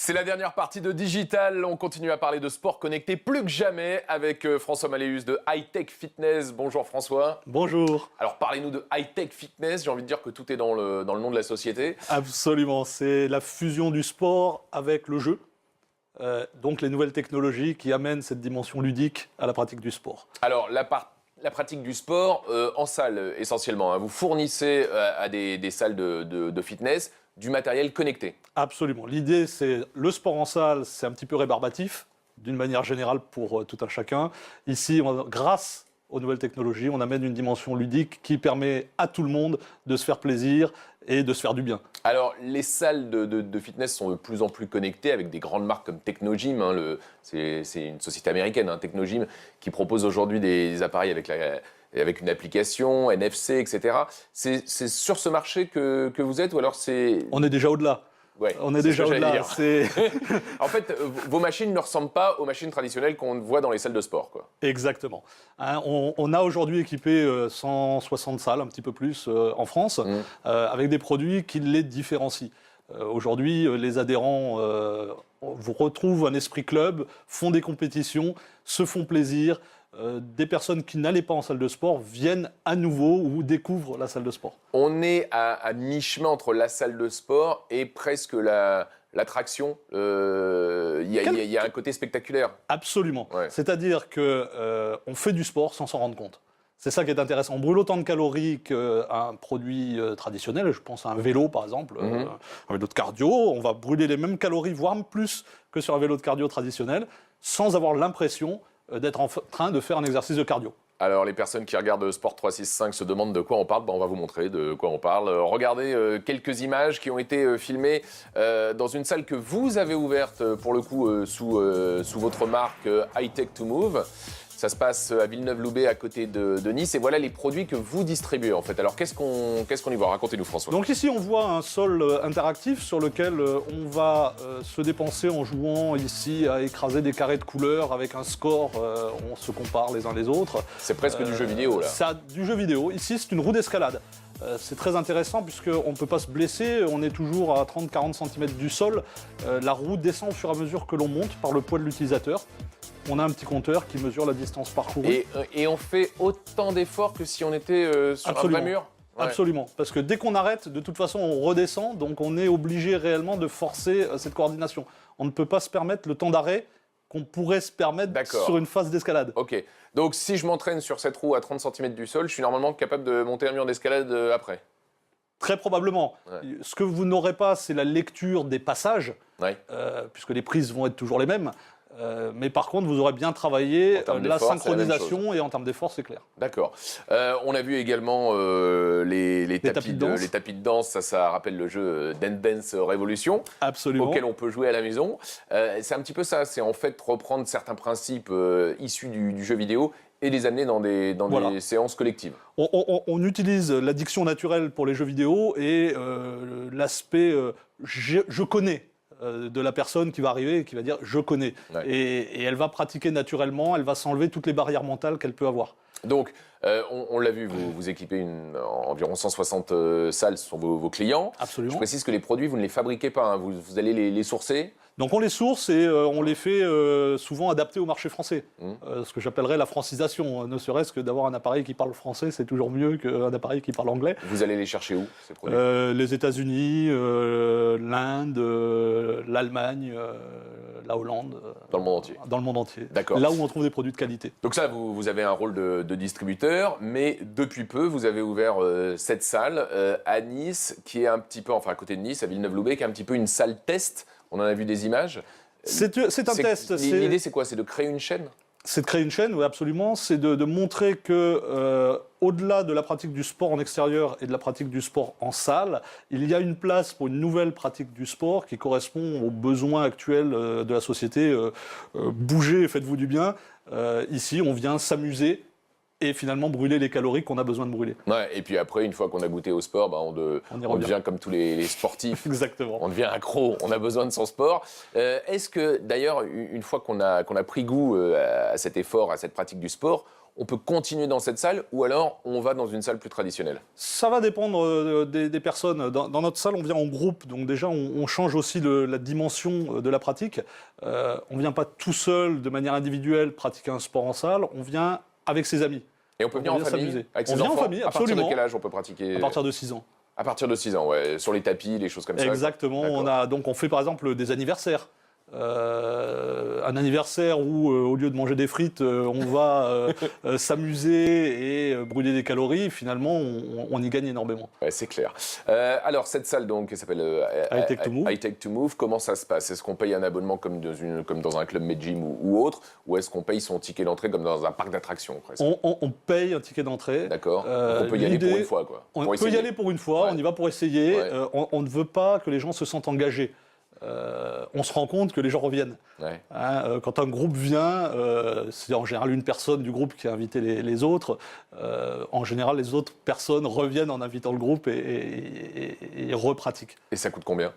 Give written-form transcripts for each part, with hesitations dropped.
C'est la dernière partie de Digital. On continue à parler de sport connecté plus que jamais avec François Maléus de High Tech Fitness. Bonjour François. Bonjour. Alors parlez-nous de High Tech Fitness. J'ai envie de dire que tout est dans le nom de la société. Absolument. C'est la fusion du sport avec le jeu. Donc les nouvelles technologies qui amènent cette dimension ludique à la pratique du sport. Alors la pratique du sport en salle essentiellement. Hein. Vous fournissez à des salles de fitness du matériel connecté. Absolument. L'idée, c'est le sport en salle, c'est un petit peu rébarbatif, d'une manière générale pour tout un chacun. Ici, grâce aux nouvelles technologies, on amène une dimension ludique qui permet à tout le monde de se faire plaisir et de se faire du bien. Alors, les salles de fitness sont de plus en plus connectées avec des grandes marques comme Technogym. Hein, c'est une société américaine, hein, Technogym, qui propose aujourd'hui des appareils avec une application, NFC, etc. C'est sur ce marché que vous êtes ou alors c'est... On est déjà au-delà. Ouais, on est déjà au-delà. En fait, vos machines ne ressemblent pas aux machines traditionnelles qu'on voit dans les salles de sport, quoi. Exactement. Hein, on a aujourd'hui équipé 160 salles, un petit peu plus, en France, avec des produits qui les différencient. Aujourd'hui, les adhérents vous retrouvent un esprit club, font des compétitions, se font plaisir. Des personnes qui n'allaient pas en salle de sport viennent à nouveau ou découvrent la salle de sport. On est à mi-chemin entre la salle de sport et presque l'attraction. Il y a un côté spectaculaire. Absolument. Ouais. C'est-à-dire qu'on fait du sport sans s'en rendre compte. C'est ça qui est intéressant. On brûle autant de calories qu'un produit traditionnel. Je pense à un vélo, par exemple, un vélo de cardio. On va brûler les mêmes calories, voire plus que sur un vélo de cardio traditionnel, sans avoir l'impression d'être en train de faire un exercice de cardio. Alors, les personnes qui regardent Sport 365 se demandent de quoi on parle. On va vous montrer de quoi on parle. Regardez quelques images qui ont été filmées dans une salle que vous avez ouverte, pour le coup, sous votre marque High Tech to Move. Ça se passe à Villeneuve-Loubet, à côté de Nice. Et voilà les produits que vous distribuez, en fait. Alors, qu'est-ce qu'on y voit? Racontez-nous, François. Donc ici, on voit un sol interactif sur lequel on va se dépenser en jouant ici à écraser des carrés de couleurs avec un score. On se compare les uns les autres. C'est presque du jeu vidéo, là. C'est du jeu vidéo. Ici, c'est une roue d'escalade. C'est très intéressant puisqu'on ne peut pas se blesser, on est toujours à 30-40 cm du sol. La roue descend au fur et à mesure que l'on monte par le poids de l'utilisateur. On a un petit compteur qui mesure la distance parcourue. Et on fait autant d'efforts que si on était sur Absolument. un vrai mur? Ouais. Absolument, parce que dès qu'on arrête, de toute façon, on redescend, donc on est obligé réellement de forcer cette coordination. On ne peut pas se permettre le temps d'arrêt qu'on pourrait se permettre sur une phase d'escalade. Ok, donc si je m'entraîne sur cette roue à 30 cm du sol, je suis normalement capable de monter un mur d'escalade après? Très probablement. Ouais. Ce que vous n'aurez pas, c'est la lecture des passages, puisque les prises vont être toujours les mêmes. Mais par contre, vous aurez bien travaillé la synchronisation et en termes d'effort, c'est clair. D'accord. On a vu également les tapis de danse. Ça rappelle le jeu Dance Dance Revolution. Absolument. Auquel on peut jouer à la maison. C'est un petit peu ça. C'est en fait reprendre certains principes issus du jeu vidéo et les amener dans des séances collectives. On utilise l'addiction naturelle pour les jeux vidéo et l'aspect je connais de la personne qui va arriver et qui va dire « je connais ». Et elle va pratiquer naturellement, elle va s'enlever toutes les barrières mentales qu'elle peut avoir. Donc, on l'a vu, vous équipez environ 160 salles, ce sont vos clients. Absolument. Je précise que les produits, vous ne les fabriquez pas, hein, vous allez les sourcer. Donc on les source et on les fait souvent adapter au marché français. Ce que j'appellerais la francisation. Ne serait-ce que d'avoir un appareil qui parle français, c'est toujours mieux qu'un appareil qui parle anglais. Vous allez les chercher où, ces produits? Les États-Unis, l'Inde, l'Allemagne, la Hollande. Dans le monde entier? Dans le monde entier. D'accord. Là où on trouve des produits de qualité. Donc ça, vous avez un rôle de distributeur, mais depuis peu, vous avez ouvert cette salle à Nice, qui est un petit peu, enfin à côté de Nice, à Villeneuve-Loubet, qui est un petit peu une salle test. On en a vu des images. C'est un test. L'idée, c'est quoi? C'est de créer une chaîne? C'est de créer une chaîne, oui, absolument. C'est de montrer que, au-delà de la pratique du sport en extérieur et de la pratique du sport en salle, il y a une place pour une nouvelle pratique du sport qui correspond aux besoins actuels de la société. Bougez, faites-vous du bien. Ici, on vient s'amuser et finalement brûler les calories qu'on a besoin de brûler. Ouais, et puis après, une fois qu'on a goûté au sport, bah, on devient comme tous les sportifs. Exactement. On devient accro, on a besoin de son sport. Est-ce que, d'ailleurs, une fois qu'on a pris goût à cet effort, à cette pratique du sport, on peut continuer dans cette salle ou alors on va dans une salle plus traditionnelle? Ça va dépendre des personnes. Dans notre salle, on vient en groupe, donc déjà on change aussi la dimension de la pratique. On ne vient pas tout seul, de manière individuelle, pratiquer un sport en salle, on vient avec ses amis. Et on peut venir en famille s'amuser. avec ses On vient en enfants. famille, À partir de absolument. quel âge on peut pratiquer? À partir de 6 ans. À partir de 6 ans, ouais. Sur les tapis, les choses comme ça. Exactement. D'accord. On fait par exemple des anniversaires. Un anniversaire où, au lieu de manger des frites, on va s'amuser et brûler des calories, finalement, on y gagne énormément. Ouais, c'est clair. Alors, cette salle donc, qui s'appelle I Take to Move. I Take to Move, comment ça se passe? Est-ce qu'on paye un abonnement comme dans un club Medgym ou autre? Ou est-ce qu'on paye son ticket d'entrée comme dans un parc d'attractions presque? On paye un ticket d'entrée. D'accord. Donc on peut y aller pour une fois, quoi. On Pour peut y essayer. aller pour une fois, Ouais. on y va pour essayer. Ouais. On ne veut pas que les gens se sentent engagés. On se rend compte que les gens reviennent. Ouais. Quand un groupe vient, c'est en général une personne du groupe qui a invité les autres. En général, les autres personnes reviennent en invitant le groupe et repratiquent. Et ça coûte combien?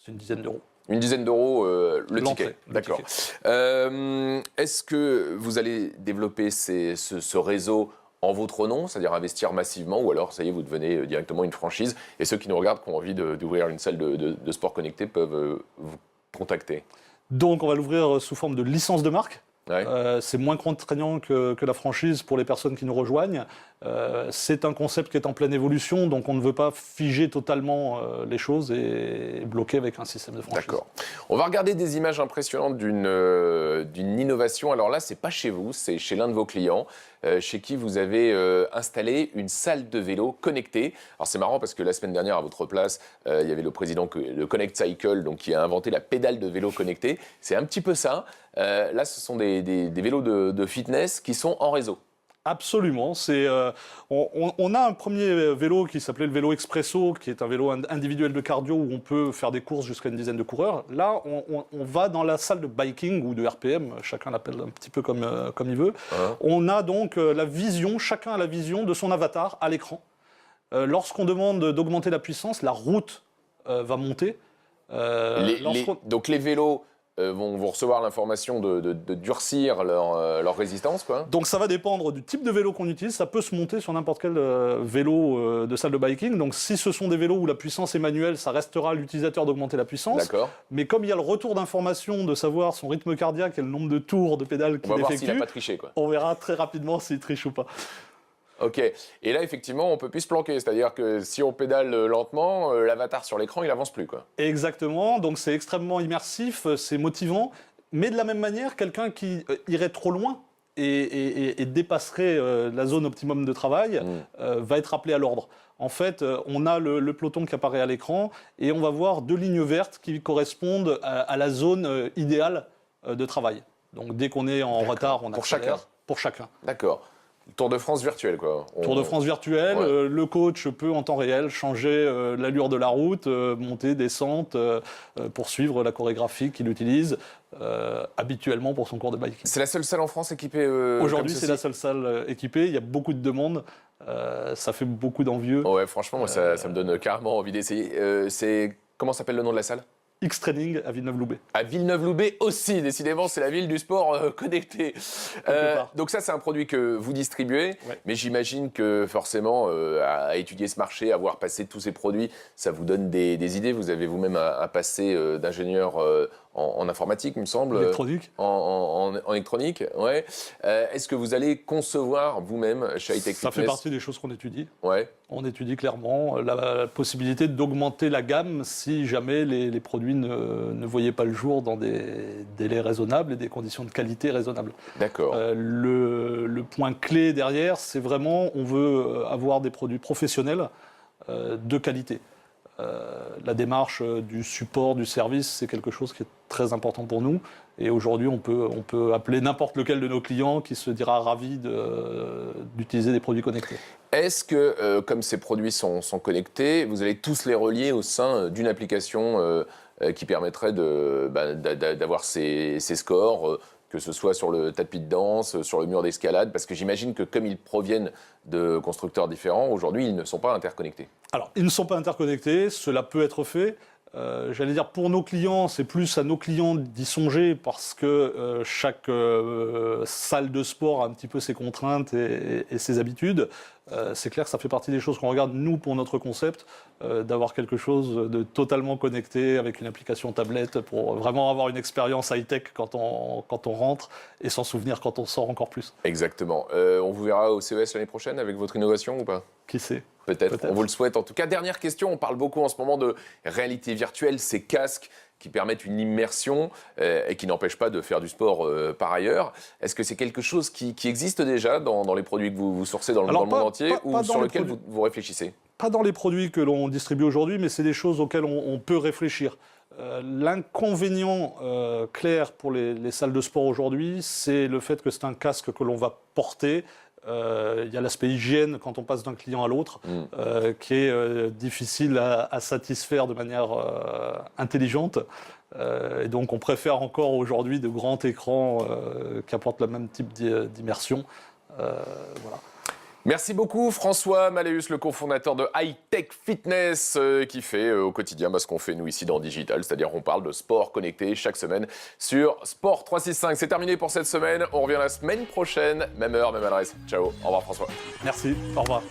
C'est une dizaine d'euros. Une dizaine d'euros le L'entrée, ticket. le D'accord. Est-ce que vous allez développer ce réseau en votre nom, c'est-à-dire investir massivement, ou alors, ça y est, vous devenez directement une franchise, et ceux qui nous regardent, qui ont envie d'ouvrir une salle de sport connecté, peuvent vous contacter? Donc, on va l'ouvrir sous forme de licence de marque. Ouais. C'est moins contraignant que la franchise pour les personnes qui nous rejoignent. C'est un concept qui est en pleine évolution, donc on ne veut pas figer totalement les choses et bloquer avec un système de franchise. D'accord. On va regarder des images impressionnantes d'une innovation. Alors là, c'est pas chez vous, c'est chez l'un de vos clients, chez qui vous avez installé une salle de vélo connectée. Alors c'est marrant parce que la semaine dernière, à votre place, il y avait le président de Connect Cycle, donc, qui a inventé la pédale de vélo connectée. C'est un petit peu ça. Là, ce sont des vélos de fitness qui sont en réseau. Absolument. On a un premier vélo qui s'appelait le vélo Expresso, qui est un vélo individuel de cardio où on peut faire des courses jusqu'à une dizaine de coureurs. Là, on va dans la salle de biking ou de RPM, chacun l'appelle un petit peu comme il veut. On a donc la vision, chacun a la vision de son avatar à l'écran. Lorsqu'on demande d'augmenter la puissance, la route va monter. Donc les vélos vont recevoir l'information de durcir leur résistance, quoi. Donc ça va dépendre du type de vélo qu'on utilise. Ça peut se monter sur n'importe quel vélo de salle de biking. Donc si ce sont des vélos où la puissance est manuelle, ça restera à l'utilisateur d'augmenter la puissance. D'accord. Mais comme il y a le retour d'information de savoir son rythme cardiaque et le nombre de tours de pédale qu'il On va voir s'il effectue, n'a pas triché, quoi. on verra très rapidement s'il triche ou pas. Ok. Et là, effectivement, on peut plus se planquer. C'est-à-dire que si on pédale lentement, l'avatar sur l'écran, il avance plus, quoi. Exactement. Donc c'est extrêmement immersif, c'est motivant. Mais de la même manière, quelqu'un qui irait trop loin et dépasserait la zone optimum de travail va être appelé à l'ordre. En fait, on a le peloton qui apparaît à l'écran et on va voir 2 lignes vertes qui correspondent à la zone idéale de travail. Donc dès qu'on est en retard, on Pour accélère. chacun. Pour chacun. D'accord. Tour de France virtuel, quoi. Tour de France virtuel, Ouais. le coach peut en temps réel changer l'allure de la route, monter, descente, pour suivre la chorégraphie qu'il utilise habituellement pour son cours de biking. C'est la seule salle en France équipée Aujourd'hui, comme c'est ceci la seule salle équipée, il y a beaucoup de demandes, ça fait beaucoup d'envieux. Ouais, franchement, moi, ça me donne carrément envie d'essayer. Comment s'appelle le nom de la salle? X-Training à Villeneuve-Loubet. À Villeneuve-Loubet aussi, décidément, c'est la ville du sport connecté. part. Donc ça, c'est un produit que vous distribuez, Ouais. mais j'imagine que forcément, à étudier ce marché, à voir passer tous ces produits, ça vous donne des idées. Vous avez vous-même un passé d'ingénieur en informatique, il me semble. Électronique. En électronique, ouais. Est-ce que vous allez concevoir vous-même chez Hightech Ça fait Fitness? partie des choses qu'on étudie. Ouais. On étudie clairement la possibilité d'augmenter la gamme si jamais les produits ne voyaient pas le jour dans des délais raisonnables et des conditions de qualité raisonnables. D'accord. Le point clé derrière, c'est vraiment, on veut avoir des produits professionnels de qualité. La démarche du support, du service, c'est quelque chose qui est très important pour nous. Et aujourd'hui, on peut appeler n'importe lequel de nos clients qui se dira ravi d'utiliser des produits connectés. Est-ce que, comme ces produits sont connectés, vous allez tous les relier au sein d'une application qui permettrait d'avoir ces scores, que ce soit sur le tapis de danse, sur le mur d'escalade, parce que j'imagine que comme ils proviennent de constructeurs différents, aujourd'hui, ils ne sont pas interconnectés. Alors, ils ne sont pas interconnectés, cela peut être fait. J'allais dire, pour nos clients, c'est plus à nos clients d'y songer parce que chaque salle de sport a un petit peu ses contraintes et ses habitudes. C'est clair que ça fait partie des choses qu'on regarde, nous, pour notre concept, d'avoir quelque chose de totalement connecté avec une application tablette pour vraiment avoir une expérience high-tech quand on rentre et s'en souvenir quand on sort encore plus. Exactement. On vous verra au CES l'année prochaine avec votre innovation ou pas ? Qui sait ? Peut-être, on vous le souhaite. En tout cas, dernière question, on parle beaucoup en ce moment de réalité virtuelle, ces casques qui permettent une immersion et qui n'empêchent pas de faire du sport par ailleurs. Est-ce que c'est quelque chose qui existe déjà dans les produits que vous sourcez dans le monde entier ou sur lequel vous réfléchissez ? Pas dans les produits que l'on distribue aujourd'hui, mais c'est des choses auxquelles on peut réfléchir. L'inconvénient clair pour les salles de sport aujourd'hui, c'est le fait que c'est un casque que l'on va porter. Il y a l'aspect hygiène quand on passe d'un client à l'autre, qui est difficile à satisfaire de manière intelligente. Et donc on préfère encore aujourd'hui de grands écrans qui apportent le même type d'immersion. Voilà. Merci beaucoup François Malleus, le cofondateur de High Tech Fitness, qui fait au quotidien ce qu'on fait nous ici dans Digital, c'est-à-dire on parle de sport connecté chaque semaine sur Sport 365. C'est terminé pour cette semaine, on revient la semaine prochaine, même heure, même adresse. Ciao, au revoir François. Merci, au revoir.